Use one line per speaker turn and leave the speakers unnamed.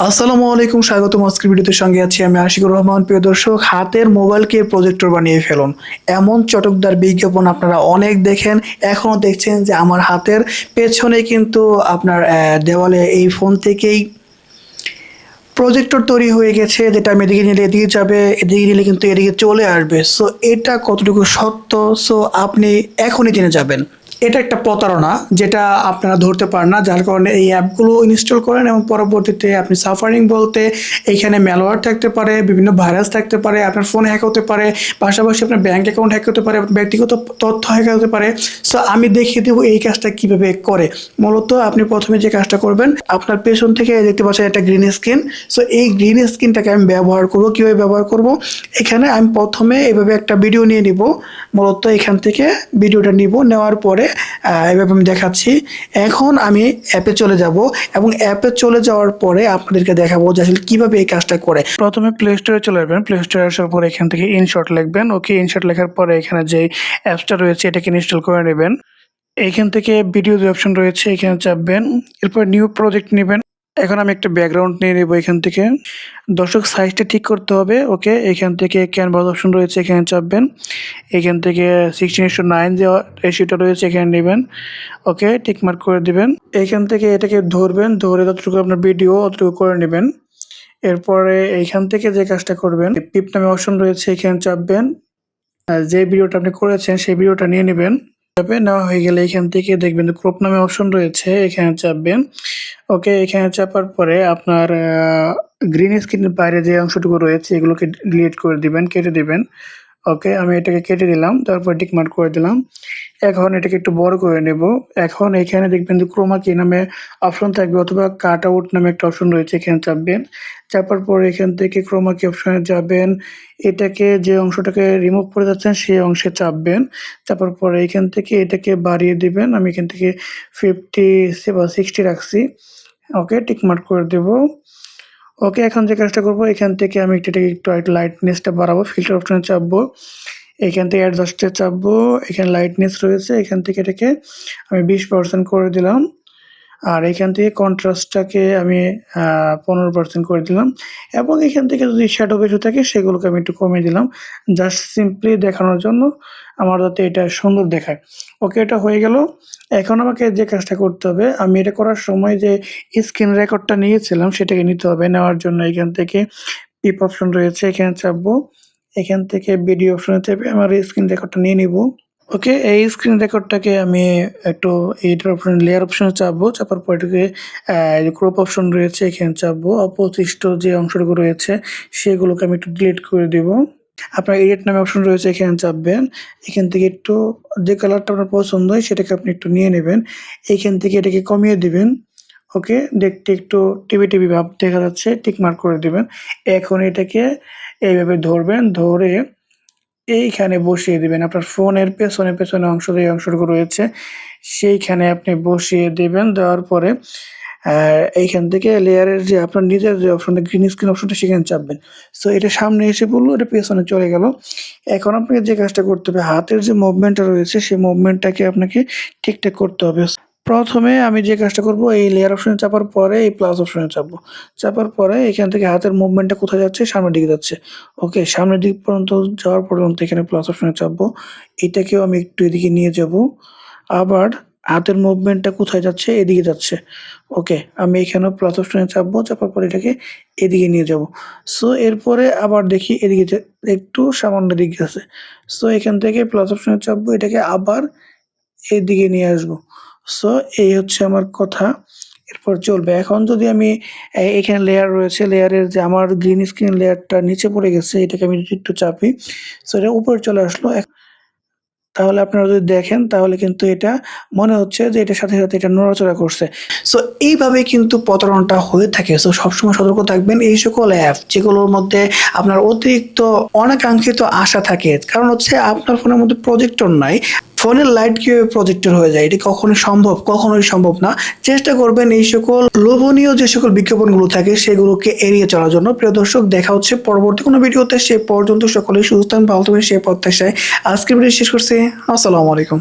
আসসালামু আলাইকুম, স্বাগতম আজকের ভিডিওতে। সঙ্গে আছি আমি আশিকুর রহমান। প্রিয় দর্শক, হাতের মোবাইলকে প্রজেক্টর বানিয়ে ফেলুন, এমন চটকদার বিজ্ঞাপন আপনারা অনেক দেখেন, এখনো দেখছেন যে আমার হাতের পেছনে কিন্তু আপনার দেওয়ালে এই ফোন থেকেই প্রজেক্টর তৈরি হয়ে গেছে, যেটা আমি এদিকে নিলে এদিকে যাবে, এদিকে নিলে কিন্তু এদিকে চলে আসবে। সো এটা কতটুকু সত্য, সো আপনি এখনই জেনে যাবেন। এটা একটা প্রতারণা যেটা আপনারা ধরতে পারেন না, যার কারণে এই অ্যাপগুলো ইনস্টল করেন এবং পরবর্তীতে আপনি সাফারিং বলতে এখানে ম্যালওয়্যার থাকতে পারে, বিভিন্ন ভাইরাস থাকতে পারে, আপনার ফোন হ্যাক হতে পারে, পাশাপাশি আপনার ব্যাংক অ্যাকাউন্ট হ্যাক হতে পারে, ব্যক্তিগত তথ্য হ্যাক হতে পারে। সো আমি দেখিয়ে দেবো এই কাজটা কিভাবে করে। মূলত আপনি প্রথমে যে কাজটা করবেন, আপনার পেছন থেকে দেখতে পাচ্ছেন একটা গ্রিন স্ক্রিন। সো এই গ্রিন স্ক্রিনটাকে আমি ব্যবহার করবো। কীভাবে ব্যবহার করব, এখানে আমি প্রথমে এভাবে একটা ভিডিও নিয়ে নিব। মূলত এখান থেকে ভিডিওটা নিব, নেওয়ার পরে এভাবে আমি দেখাচ্ছি। এখন আমি অ্যাপে চলে যাব এবং অ্যাপে চলে যাওয়ার পরে আপনাদেরকে দেখাবো যে আসলে কীভাবে এই কাজটা করে। প্রথমে প্লে স্টোরে চলে যাবেন। প্লে স্টোরে আসার পরে এখান থেকে ইনশট লিখবেন। ওকে, ইনশট লেখার পরে এখানে যে অ্যাপসটা রয়েছে এটাকে ইনস্টল করে নেবেন। এইখান থেকে ভিডিও যে অপশন রয়েছে এখানে চাপবেন, এরপর নিউ প্রজেক্ট নেবেন। এখন আমি একটা ব্যাকগ্রাউন্ড নিয়ে নেব এখান থেকে। দর্শক, সাইজটা ঠিক করতে হবে। ওকে, এখান থেকে ক্যানভাস অপশন রয়েছে এখানে চাপবেন। এখান থেকে 16:9 যে রেশিওটা রয়েছে এখানে নেবেন। ওকে, টিকমার্ক করে দিবেন। এখান থেকে এটাকে ধরবেন, ধরে যতটুকু আপনার ভিডিও অতটুকু করে নেবেন। এরপরে এইখান থেকে যে কাজটা করবেন, পিপ নামে অপশন রয়েছে এখানে চাপবেন। যে ভিডিওটা আপনি করেছেন সেই ভিডিওটা নিয়ে নেবেন। নেওয়া হয়ে গেলে এখান থেকে দেখবেন ক্রপ নামে অপশন রয়েছে এখানে চাপবেন। ওকে, এখানে চাপার পরে আপনার গ্রিন স্ক্রিনের বাইরে যে অংশটুকু রয়েছে এগুলোকে ডিলিট করে দিবেন, কেটে দিবেন। ওকে, আমি এটাকে কেটে দিলাম, তারপর টিকমার্ক করে দিলাম। এখন এটাকে একটু বড় করে নেব। এখন এখানে দেখবেন যে ক্রোমা কি নামে অপশন থাকবে, অথবা কাট আউট নামে একটা অপশন রয়েছে এখানে চাপবেন। চাপার পরে এখান থেকে ক্রোমা কি অপশনে যাবেন, এটাকে যে অংশটাকে রিমুভ করে যাচ্ছেন সেই অংশে চাপবেন। চাপার পরে এখান থেকে এটাকে বাড়িয়ে দিবেন। আমি এখান থেকে 50 বা 60 রাখছি। ওকে, টিকমার্ক করে দেব। ওকে, এখন যে কাজটা করব, এখান থেকে আমি এটাকে একটু লাইটনেসটা বাড়াবো। ফিল্টার অপশনে চাপবো, এখান থেকে অ্যাডজাস্টে চাপবো, এখানে লাইটনেস রয়েছে, এখান থেকে এটাকে আমি 20% করে দিলাম। আর এখান থেকে কন্ট্রাস্টটাকে আমি 15% করে দিলাম। এবং এখান থেকে যদি শ্যাডো বেশি থাকে সেগুলোকে আমি একটু কমিয়ে দিলাম, জাস্ট সিম্পলি দেখানোর জন্য, আমার যাতে এটা সুন্দর দেখায়। ওকে, এটা হয়ে গেল। এখন আমাকে যে কাজটা করতে হবে, আমি এটা করার সময় যে স্ক্রিন রেকর্ডটা নিয়েছিলাম সেটাকে নিতে হবে। নেওয়ার জন্য এখান থেকে পিপ অপশন রয়েছে এখানে চাপবো। এখান থেকে ভিডিও অপশনে চেপে আমার স্ক্রিন রেকর্ডটা নিয়ে নিব। ওকে, এই স্ক্রিন রেকর্ডটাকে আমি একটু এইটার অপশন লেয়ার অপশনে চাপবো। চাপার পর এটাকে ক্রপ অপশন রয়েছে এখানে চাপবো। অপশিষ্ট যে অংশটুকু রয়েছে সেগুলোকে আমি একটু ডিলিট করে দিব। আপনার এডিট নামে অপশন রয়েছে এখানে চাপবেন। এখান থেকে একটু যে কালারটা আপনার পছন্দ হয় সেটাকে আপনি একটু নিয়ে নেবেন। এইখান থেকে এটাকে কমিয়ে দিবেন। ওকে, দেখতে একটু টিভি ভাব দেখা যাচ্ছে, টিকমার্ক করে দিবেন। এখন এটাকে এইভাবে ধরবেন, ধরে এইখানে বসিয়ে দিবেন। আপনার ফোনের পেছনে অংশ যে অংশটুকু রয়েছে সেইখানে আপনি বসিয়ে দিবেন। দেওয়ার পরে এইখান থেকে লেয়ারের যে আপনার নিজের যে অপশনটা, গ্রিন স্ক্রিন অপশনটা, সেখানে চাপবেন। সো এটা সামনে এসে পড়লো, এটা পেছনে চলে গেল। এখন আপনাকে যে কাজটা করতে হবে, হাতের যে মুভমেন্টটা রয়েছে সেই মুভমেন্টটাকে আপনাকে ঠিকঠাক করতে হবে। প্রথমে আমি যে কাজটা করব, এই লেয়ার অপশনে চাপার পরে এই প্লাস অপশনে চাপবো। চাপার পরে এখান থেকে হাতের মুভমেন্টটা কোথায় যাচ্ছে, সামনের দিকে যাচ্ছে। ওকে, সামনের দিক পর্যন্ত যাওয়ার পর্যন্ত এখানে প্লাস অপশনে চাপবো। এটাকেও আমি একটু এদিকে নিয়ে যাব। আবার হাতের মুভমেন্টটা কোথায় যাচ্ছে, এদিকে যাচ্ছে। ওকে, আমি এখানেও প্লাস অপশনে চাপবো। চাপার পরে এটাকে এদিকে নিয়ে যাব। সো এরপরে আবার দেখি এদিকে একটু সামান্য দিকে আছে। সো এখান থেকে প্লাস অপশনে চাপবো, এটাকে আবার এদিকে নিয়ে আসবো। সো এই হচ্ছে আমার কথা। এরপর চলবে। এখন যদি আমি এখানে লেয়ার রয়েছে, লেয়ারের যে আমার গ্রিন স্ক্রিন লেয়ারটা নিচে পড়ে গেছে, এটাকে আমি যদি একটু চাপি, সো এটা উপরে চলে আসলো। তাহলে আপনারা যদি দেখেন তাহলে কিন্তু এটা মনে হচ্ছে যে এটার সাথে এটা নড়াচড়া করছে। সো এইভাবে কিন্তু প্রতারণাটা হয়ে থাকে। সো সবসময় সতর্ক থাকবেন এই সকল অ্যাপ যেগুলোর মধ্যে আপনার অতিরিক্ত অনাকাঙ্ক্ষিত আশা থাকে। কারণ হচ্ছে আপনার ফোনের মধ্যে প্রজেক্টর নাই, ফোনের লাইট কিভাবে প্রজেক্টর হয়ে যায়, এটা কখনোই সম্ভব না। চেষ্টা করবেন এই সকল লোভনীয় যে সকল বিজ্ঞাপনগুলো থাকে সেগুলোকে এড়িয়ে চলার জন্য। প্রিয় দর্শক, দেখা হচ্ছে পরবর্তী কোনো ভিডিওতে। সে পর্যন্ত সকলেই সুস্থ থাকবেন, ভালো থাকবেন সেই প্রত্যাশায় আজকের ভিডিও শেষ করছি। আসসালামু আলাইকুম।